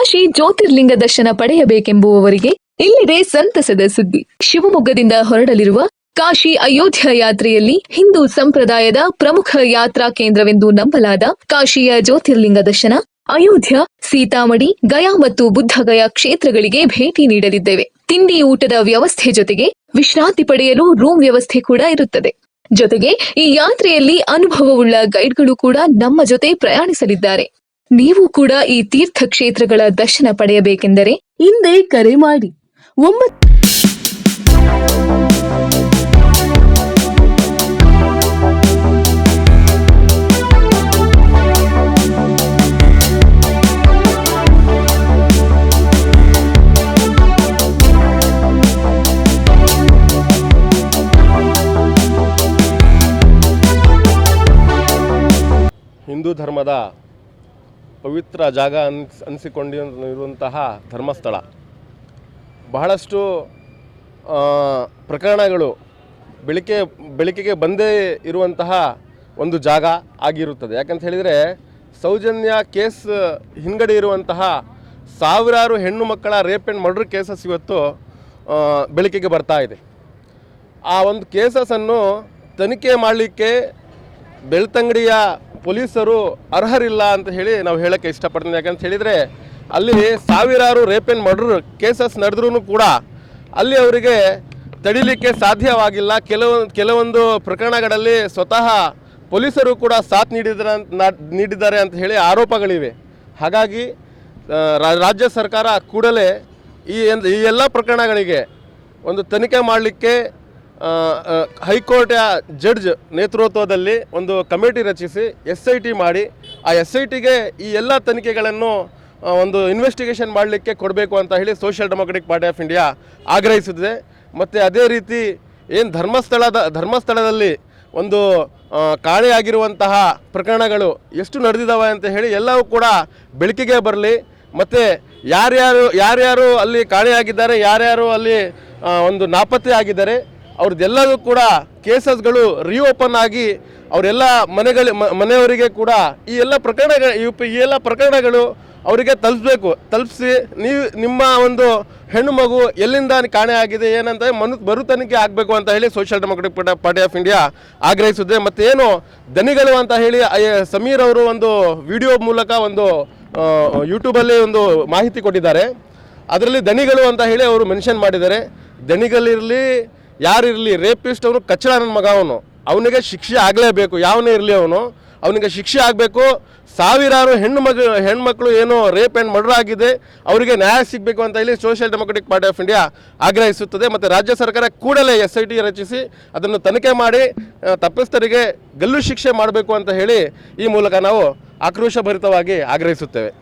ಕಾಶಿ ಜ್ಯೋತಿರ್ಲಿಂಗ ದರ್ಶನ ಪಡೆಯಬೇಕೆಂಬುವವರಿಗೆ ಇಲ್ಲಿದೆ ಸಂತಸದ ಸುದ್ದಿ. ಶಿವಮೊಗ್ಗದಿಂದ ಹೊರಡಲಿರುವ ಕಾಶಿ ಅಯೋಧ್ಯ ಯಾತ್ರೆಯಲ್ಲಿ ಹಿಂದೂ ಸಂಪ್ರದಾಯದ ಪ್ರಮುಖ ಯಾತ್ರಾ ಕೇಂದ್ರವೆಂದು ನಂಬಲಾದ ಕಾಶಿಯ ಜ್ಯೋತಿರ್ಲಿಂಗ ದರ್ಶನ, ಅಯೋಧ್ಯ, ಸೀತಾಮಡಿ, ಗಯಾ ಮತ್ತು ಬುದ್ಧಗಯಾ ಕ್ಷೇತ್ರಗಳಿಗೆ ಭೇಟಿ ನೀಡಲಿದ್ದೇವೆ. ತಿಂಡಿ ಊಟದ ವ್ಯವಸ್ಥೆ ಜೊತೆಗೆ ವಿಶ್ರಾಂತಿ ಪಡೆಯಲು ರೂಮ್ ವ್ಯವಸ್ಥೆ ಕೂಡ ಇರುತ್ತದೆ. ಜೊತೆಗೆ ಈ ಯಾತ್ರೆಯಲ್ಲಿ ಅನುಭವವುಳ್ಳ ಗೈಡ್ಗಳು ಕೂಡ ನಮ್ಮ ಜೊತೆ ಪ್ರಯಾಣಿಸಲಿದ್ದಾರೆ. ನೀವು ಕೂಡ ಈ ತೀರ್ಥ ಕ್ಷೇತ್ರಗಳ ದರ್ಶನ ಪಡೆಯಬೇಕೆಂದರೆ ಹಿಂದೆ ಕರೆ ಮಾಡಿ. ಹಿಂದೂ ಧರ್ಮದ ಪವಿತ್ರ ಜಾಗ ಅನಿಸಿಕೊಂಡಿರುವಂತಹ ಧರ್ಮಸ್ಥಳ ಬಹಳಷ್ಟು ಪ್ರಕರಣಗಳು ಬೆಳಕಿಗೆ ಬಂದೇ ಇರುವಂತಹ ಒಂದು ಜಾಗ ಆಗಿರುತ್ತದೆ. ಯಾಕಂತ ಹೇಳಿದರೆ ಸೌಜನ್ಯ ಕೇಸ್ ಹಿಂಗಡೆ ಇರುವಂತಹ ಸಾವಿರಾರು ಹೆಣ್ಣು ಮಕ್ಕಳ ರೇಪ್ ಆ್ಯಂಡ್ ಮರ್ಡರ್ ಕೇಸಸ್ ಇವತ್ತು ಬೆಳಕಿಗೆ ಬರ್ತಾ ಇದೆ. ಆ ಒಂದು ಕೇಸಸನ್ನು ತನಿಖೆ ಮಾಡಲಿಕ್ಕೆ ಬೆಳ್ತಂಗಡಿಯ ಪೊಲೀಸರು ಅರ್ಹರಿಲ್ಲ ಅಂತ ಹೇಳಿ ನಾವು ಹೇಳೋಕ್ಕೆ ಇಷ್ಟಪಡ್ತೀನಿ. ಯಾಕಂತ ಹೇಳಿದರೆ ಅಲ್ಲಿ ಸಾವಿರಾರು ರೇಪ್ ಆ್ಯಂಡ್ ಮರ್ಡರ್ ಕೇಸಸ್ ನಡೆದ್ರೂ ಕೂಡ ಅಲ್ಲಿ ಅವರಿಗೆ ತಡಿಲಿಕ್ಕೆ ಸಾಧ್ಯವಾಗಿಲ್ಲ. ಕೆಲವೊಂದು ಪ್ರಕರಣಗಳಲ್ಲಿ ಸ್ವತಃ ಪೊಲೀಸರು ಕೂಡ ಸಾಥ್ ನೀಡಿದ್ದಾರೆ ಅಂತ ಹೇಳಿ ಆರೋಪಗಳಿವೆ. ಹಾಗಾಗಿ ರಾಜ್ಯ ಸರ್ಕಾರ ಕೂಡಲೇ ಈ ಎಲ್ಲ ಪ್ರಕರಣಗಳಿಗೆ ಒಂದು ತನಿಖೆ ಮಾಡಲಿಕ್ಕೆ ಹೈಕೋರ್ಟ್ ಜಡ್ಜ್ ನೇತೃತ್ವದಲ್ಲಿ ಒಂದು ಕಮಿಟಿ ರಚಿಸಿ SIT ಮಾಡಿ ಆ SITಗೆ ಈ ಎಲ್ಲ ತನಿಖೆಗಳನ್ನು ಒಂದು ಇನ್ವೆಸ್ಟಿಗೇಷನ್ ಮಾಡಲಿಕ್ಕೆ ಕೊಡಬೇಕು ಅಂತ ಹೇಳಿ social democratic party of India ಆಗ್ರಹಿಸಿದೆ. ಮತ್ತು ಅದೇ ರೀತಿ ಏನು ಧರ್ಮಸ್ಥಳದಲ್ಲಿ ಒಂದು ಕಾಣೆಯಾಗಿರುವಂತಹ ಪ್ರಕರಣಗಳು ಎಷ್ಟು ನಡೆದಿದ್ದಾವೆ ಅಂತ ಹೇಳಿ ಎಲ್ಲವೂ ಕೂಡ ಬೆಳಕಿಗೆ ಬರಲಿ. ಮತ್ತು ಯಾರ್ಯಾರು ಅಲ್ಲಿ ಕಾಣೆಯಾಗಿದ್ದಾರೆ, ಯಾರ್ಯಾರು ಅಲ್ಲಿ ಒಂದು ನಾಪತ್ತೆ ಆಗಿದ್ದಾರೆ, ಅವ್ರದ್ದೆಲ್ಲದೂ ಕೂಡ ಕೇಸಸ್ಗಳು ರಿಓಪನ್ ಆಗಿ ಅವರೆಲ್ಲ ಮನೆಯವರಿಗೆ ಕೂಡ ಈ ಎಲ್ಲ ಪ್ರಕರಣಗಳು ಅವರಿಗೆ ತಲುಪಿಸಿ ನಿಮ್ಮ ಒಂದು ಹೆಣ್ಣು ಮಗು ಎಲ್ಲಿಂದ ಕಾಣೆ ಆಗಿದೆ ಏನಂತ ಮರು ತನಿಖೆ ಆಗಬೇಕು ಅಂತ ಹೇಳಿ social democratic party of India ಆಗ್ರಹಿಸಿದೆ. ಮತ್ತು ಏನು ದನಿಗಳು ಅಂತ ಹೇಳಿ ಸಮೀರ್ ಅವರು ಒಂದು ವಿಡಿಯೋ ಮೂಲಕ ಒಂದು ಯೂಟ್ಯೂಬಲ್ಲಿ ಒಂದು ಮಾಹಿತಿ ಕೊಟ್ಟಿದ್ದಾರೆ. ಅದರಲ್ಲಿ ದನಿಗಳು ಅಂತ ಹೇಳಿ ಅವರು ಮೆನ್ಷನ್ ಮಾಡಿದ್ದಾರೆ. ದನಿಗಳಿರಲಿ ಯಾರಿರಲಿ, ರೇಪಿಸ್ಟ್ ಅವನು ಕಚ್ಚಡ ನನ್ನ ಮಗ, ಅವನಿಗೆ ಶಿಕ್ಷೆ ಆಗಲೇಬೇಕು. ಯಾವನೇ ಇರಲಿ ಅವನಿಗೆ ಶಿಕ್ಷೆ ಆಗಬೇಕು. ಸಾವಿರಾರು ಹೆಣ್ಮಕ್ಳು ಏನು ರೇಪ್ ಆ್ಯಂಡ್ ಮರ್ಡರ್ ಆಗಿದೆ ಅವರಿಗೆ ನ್ಯಾಯ ಸಿಗಬೇಕು ಅಂತ ಹೇಳಿ social democratic party of India ಆಗ್ರಹಿಸುತ್ತದೆ. ಮತ್ತು ರಾಜ್ಯ ಸರ್ಕಾರ ಕೂಡಲೇ SIT ರಚಿಸಿ ಅದನ್ನು ತನಿಖೆ ಮಾಡಿ ತಪ್ಪಿಸ್ಥರಿಗೆ ಗಲ್ಲು ಶಿಕ್ಷೆ ಮಾಡಬೇಕು ಅಂತ ಹೇಳಿ ಈ ಮೂಲಕ ನಾವು ಆಕ್ರೋಶಭರಿತವಾಗಿ ಆಗ್ರಹಿಸುತ್ತೇವೆ.